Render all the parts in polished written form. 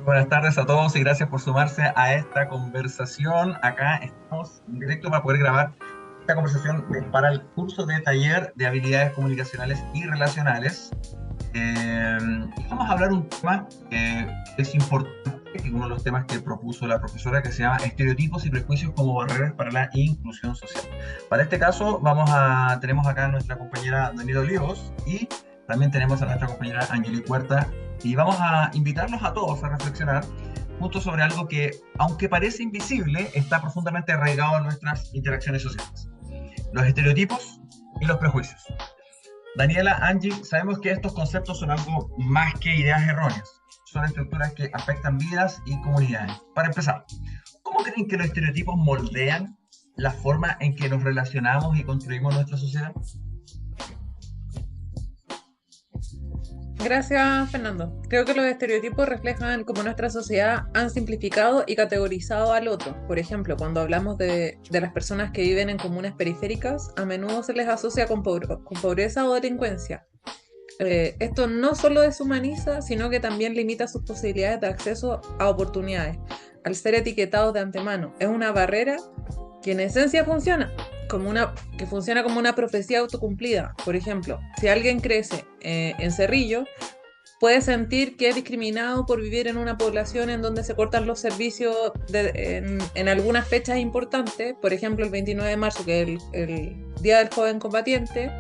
Buenas tardes a todos y gracias por sumarse a esta conversación. Acá estamos en directo para poder grabar esta conversación para el curso de taller de habilidades comunicacionales y relacionales. Y vamos a hablar un tema que es importante, que es uno de los temas que propuso la profesora, que se llama estereotipos y prejuicios como barreras para la inclusión social. Para este caso tenemos acá a nuestra compañera Daniela Olivos y también tenemos a nuestra compañera Angelique Huerta y vamos a invitarlos a todos a reflexionar justo sobre algo que, aunque parece invisible, está profundamente arraigado en nuestras interacciones sociales: los estereotipos y los prejuicios. Daniela, Angie, sabemos que estos conceptos son algo más que ideas erróneas. Son estructuras que afectan vidas y comunidades. Para empezar, ¿cómo creen que los estereotipos moldean la forma en que nos relacionamos y construimos nuestra sociedad? Gracias, Fernando. Creo que los estereotipos reflejan cómo nuestra sociedad han simplificado y categorizado al otro. Por ejemplo, cuando hablamos de las personas que viven en comunas periféricas, a menudo se les asocia con pobreza o delincuencia. Esto no solo deshumaniza, sino que también limita sus posibilidades de acceso a oportunidades, al ser etiquetados de antemano. Es una barrera que en esencia funciona como una profecía autocumplida. Por ejemplo, si alguien crece en Cerrillo, puede sentir que es discriminado por vivir en una población en donde se cortan los servicios en algunas fechas importantes, por ejemplo el 29 de marzo, que es el Día del Joven Combatiente,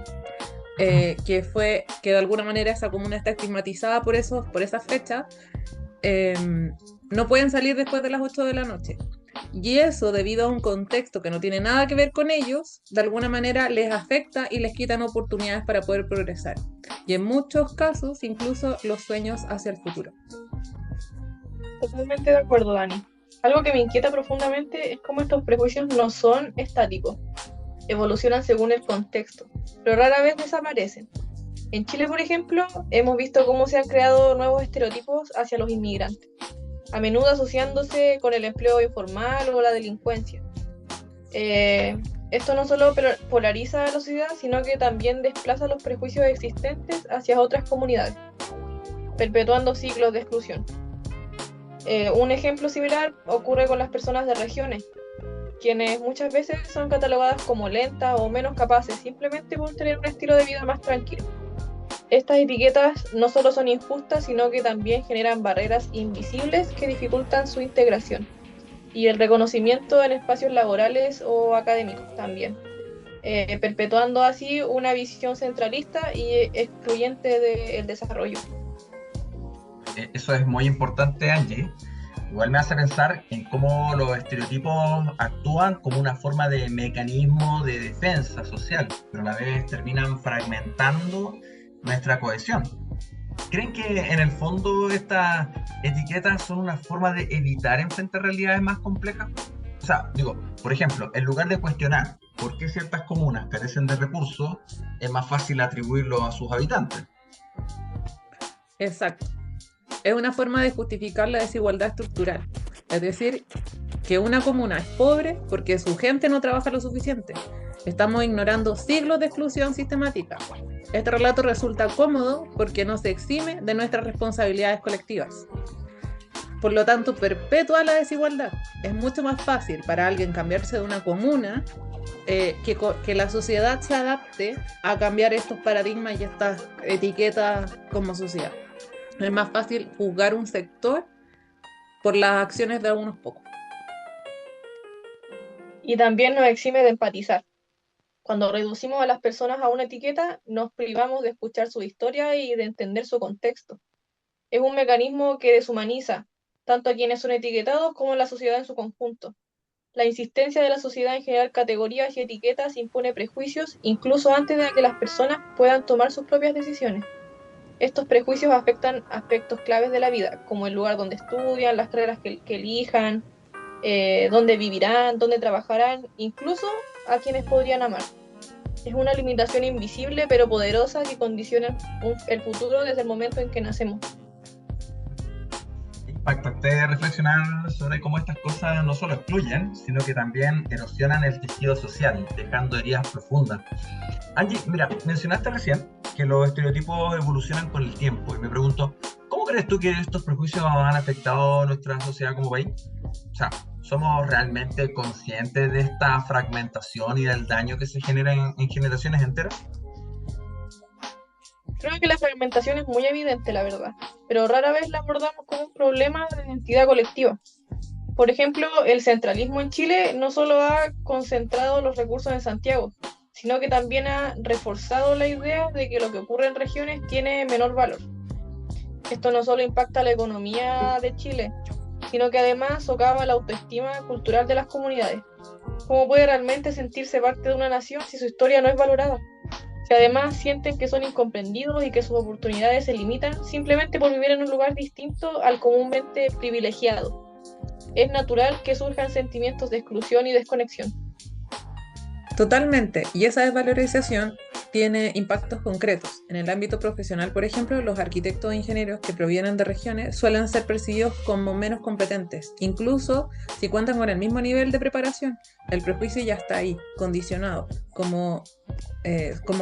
que de alguna manera esa comuna está estigmatizada por esas fechas. No pueden salir después de las 8 de la noche. Y eso, debido a un contexto que no tiene nada que ver con ellos, de alguna manera les afecta y les quitan oportunidades para poder progresar. Y en muchos casos, incluso los sueños hacia el futuro. Totalmente de acuerdo, Dani. Algo que me inquieta profundamente es cómo estos prejuicios no son estáticos, evolucionan según el contexto, pero rara vez desaparecen. En Chile, por ejemplo, hemos visto cómo se han creado nuevos estereotipos hacia los inmigrantes, a menudo asociándose con el empleo informal o la delincuencia. Esto no solo polariza a la sociedad, sino que también desplaza los prejuicios existentes hacia otras comunidades, perpetuando ciclos de exclusión. Un ejemplo similar ocurre con las personas de regiones, quienes muchas veces son catalogadas como lentas o menos capaces simplemente por tener un estilo de vida más tranquilo. Estas etiquetas no solo son injustas, sino que también generan barreras invisibles que dificultan su integración y el reconocimiento en espacios laborales o académicos también, perpetuando así una visión centralista y excluyente del desarrollo. Eso es muy importante, Angie. Igual me hace pensar en cómo los estereotipos actúan como una forma de mecanismo de defensa social, pero a la vez terminan fragmentando nuestra cohesión. ¿Creen que en el fondo estas etiquetas son una forma de evitar enfrentar realidades más complejas? O sea, digo, por ejemplo, en lugar de cuestionar por qué ciertas comunas carecen de recursos, es más fácil atribuirlo a sus habitantes. Exacto. Es una forma de justificar la desigualdad estructural. Es decir, que una comuna es pobre porque su gente no trabaja lo suficiente. Estamos ignorando siglos de exclusión sistemática. Este relato resulta cómodo porque nos exime de nuestras responsabilidades colectivas. Por lo tanto, perpetúa la desigualdad. Es mucho más fácil para alguien cambiarse de una comuna que la sociedad se adapte a cambiar estos paradigmas y estas etiquetas como sociedad. Es más fácil juzgar un sector por las acciones de algunos pocos. Y también nos exime de empatizar. Cuando reducimos a las personas a una etiqueta, nos privamos de escuchar su historia y de entender su contexto. Es un mecanismo que deshumaniza tanto a quienes son etiquetados como a la sociedad en su conjunto. La insistencia de la sociedad en generar categorías y etiquetas impone prejuicios incluso antes de que las personas puedan tomar sus propias decisiones. Estos prejuicios afectan aspectos claves de la vida, como el lugar donde estudian, las carreras que elijan, dónde vivirán, dónde trabajarán, incluso a quienes podrían amar. Es una limitación invisible pero poderosa que condiciona el futuro desde el momento en que nacemos. Impactante reflexionar sobre cómo estas cosas no solo excluyen, sino que también erosionan el tejido social, dejando heridas profundas. Angie, mira, mencionaste recién que los estereotipos evolucionan con el tiempo y me pregunto, ¿cómo crees tú que estos prejuicios han afectado nuestra sociedad como país? O sea, ¿somos realmente conscientes de esta fragmentación y del daño que se genera en generaciones enteras? Creo que la fragmentación es muy evidente, la verdad, pero rara vez la abordamos como un problema de identidad colectiva. Por ejemplo, el centralismo en Chile no solo ha concentrado los recursos en Santiago, sino que también ha reforzado la idea de que lo que ocurre en regiones tiene menor valor. Esto no solo impacta la economía de Chile, sino que además socava la autoestima cultural de las comunidades. ¿Cómo puede realmente sentirse parte de una nación si su historia no es valorada? Si además sienten que son incomprendidos y que sus oportunidades se limitan simplemente por vivir en un lugar distinto al comúnmente privilegiado. Es natural que surjan sentimientos de exclusión y desconexión. Totalmente, y esa desvalorización tiene impactos concretos. En el ámbito profesional, por ejemplo, los arquitectos e ingenieros que provienen de regiones suelen ser percibidos como menos competentes, incluso si cuentan con el mismo nivel de preparación. El prejuicio ya está ahí, condicionado, como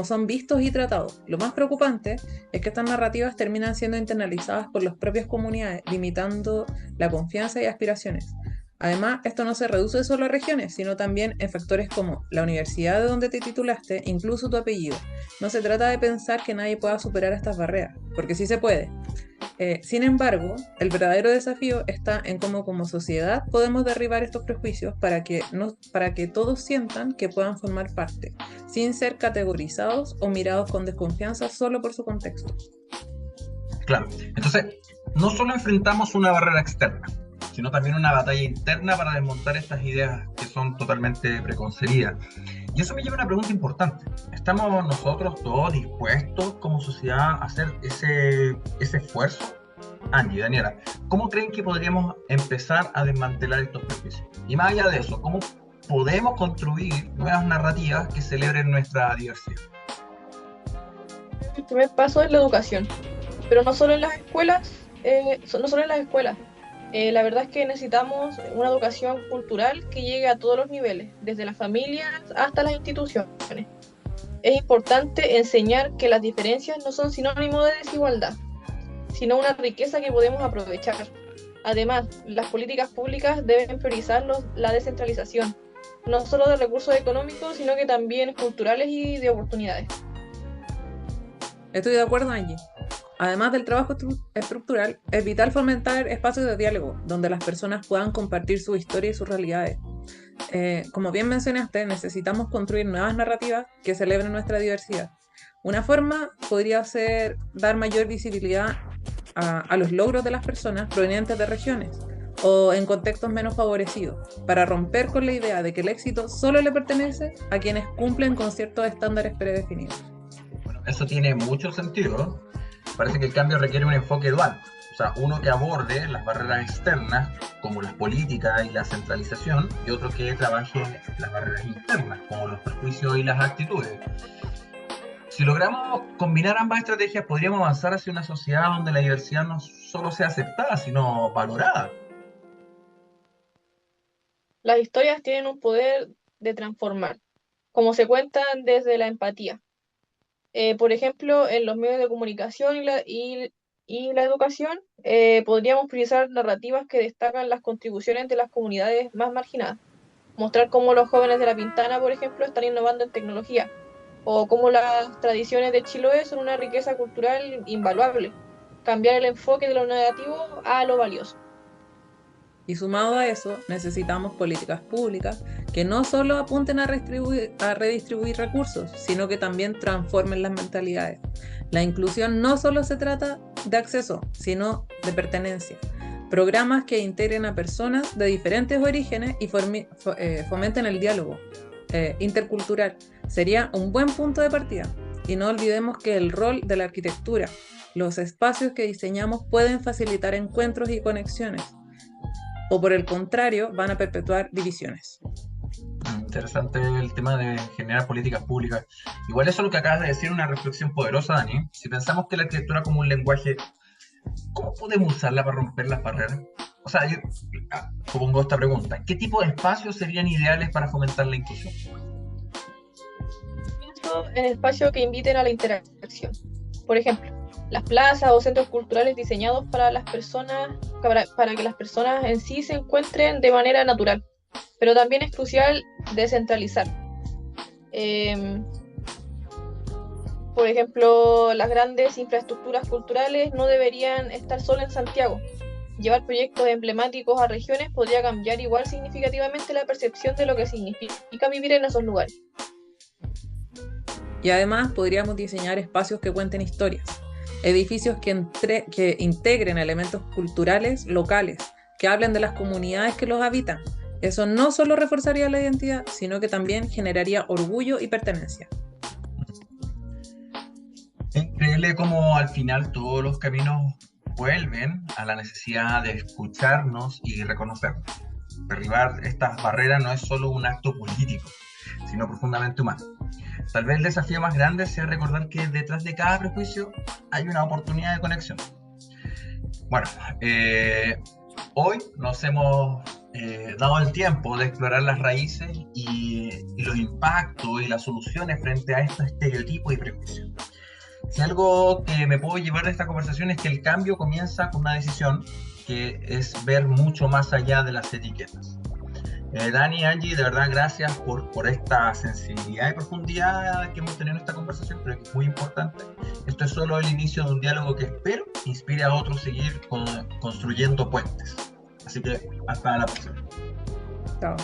son vistos y tratados. Lo más preocupante es que estas narrativas terminan siendo internalizadas por las propias comunidades, limitando la confianza y aspiraciones. Además, esto no se reduce solo a regiones, sino también en factores como la universidad de donde te titulaste, incluso tu apellido. No se trata de pensar que nadie pueda superar estas barreras, porque sí se puede. Sin embargo, el verdadero desafío está en cómo como sociedad podemos derribar estos prejuicios para que todos sientan que puedan formar parte, sin ser categorizados o mirados con desconfianza solo por su contexto. Claro, entonces, no solo enfrentamos una barrera externa, sino también una batalla interna para desmontar estas ideas que son totalmente preconcebidas. Y eso me lleva a una pregunta importante. ¿Estamos nosotros todos dispuestos como sociedad a hacer ese esfuerzo? Angie, Daniela, ¿cómo creen que podríamos empezar a desmantelar estos prejuicios? Y más allá de eso, ¿cómo podemos construir nuevas narrativas que celebren nuestra diversidad? El primer paso es la educación, pero no solo en las escuelas, la verdad es que necesitamos una educación cultural que llegue a todos los niveles, desde las familias hasta las instituciones. Es importante enseñar que las diferencias no son sinónimo de desigualdad, sino una riqueza que podemos aprovechar. Además, las políticas públicas deben priorizar la descentralización, no solo de recursos económicos, sino que también culturales y de oportunidades. Estoy de acuerdo, Angie. Además del trabajo estructural, es vital fomentar espacios de diálogo, donde las personas puedan compartir su historia y sus realidades. Como bien mencionaste, necesitamos construir nuevas narrativas que celebren nuestra diversidad. Una forma podría ser dar mayor visibilidad a los logros de las personas provenientes de regiones o en contextos menos favorecidos, para romper con la idea de que el éxito solo le pertenece a quienes cumplen con ciertos estándares predefinidos. Bueno, eso tiene mucho sentido. Parece que el cambio requiere un enfoque dual, o sea, uno que aborde las barreras externas, como las políticas y la centralización, y otro que trabaje las barreras internas, como los prejuicios y las actitudes. Si logramos combinar ambas estrategias, podríamos avanzar hacia una sociedad donde la diversidad no solo sea aceptada, sino valorada. Las historias tienen un poder de transformar, como se cuentan desde la empatía. Por ejemplo, en los medios de comunicación y la educación, podríamos priorizar narrativas que destacan las contribuciones de las comunidades más marginadas. Mostrar cómo los jóvenes de La Pintana, por ejemplo, están innovando en tecnología, o cómo las tradiciones de Chiloé son una riqueza cultural invaluable. Cambiar el enfoque de lo negativo a lo valioso. Y sumado a eso, necesitamos políticas públicas que no solo apunten a redistribuir recursos, sino que también transformen las mentalidades. La inclusión no solo se trata de acceso, sino de pertenencia. Programas que integren a personas de diferentes orígenes y fomenten el diálogo intercultural sería un buen punto de partida. Y no olvidemos que el rol de la arquitectura, los espacios que diseñamos pueden facilitar encuentros y conexiones, o por el contrario, van a perpetuar divisiones. Interesante el tema de generar políticas públicas. Igual eso es lo que acabas de decir, una reflexión poderosa, Dani. Si pensamos que la arquitectura como un lenguaje, ¿cómo podemos usarla para romper las barreras? O sea, yo supongo esta pregunta. ¿Qué tipo de espacios serían ideales para fomentar la inclusión? Pienso en espacios que inviten a la interacción. Por ejemplo, las plazas o centros culturales diseñados para las personas, para que las personas en sí se encuentren de manera natural. Pero también es crucial descentralizar. Por ejemplo, las grandes infraestructuras culturales no deberían estar solo en Santiago. Llevar proyectos emblemáticos a regiones podría cambiar igual significativamente la percepción de lo que significa vivir en esos lugares. Y además podríamos diseñar espacios que cuenten historias, edificios que integren elementos culturales locales, que hablen de las comunidades que los habitan. Eso no solo reforzaría la identidad, sino que también generaría orgullo y pertenencia. Es increíble cómo al final todos los caminos vuelven a la necesidad de escucharnos y reconocernos. Derribar estas barreras no es solo un acto político, sino profundamente humano. Tal vez el desafío más grande sea recordar que detrás de cada prejuicio hay una oportunidad de conexión. Bueno, hoy nos hemos dado el tiempo de explorar las raíces y los impactos y las soluciones frente a estos estereotipos y prejuicios. Si algo que me puedo llevar de esta conversación es que el cambio comienza con una decisión que es ver mucho más allá de las etiquetas. Dani, Angie, de verdad gracias por esta sensibilidad y profundidad que hemos tenido en esta conversación, creo que es muy importante. Esto es solo el inicio de un diálogo que espero inspire a otros a seguir construyendo puentes. Así que hasta la próxima. Chao.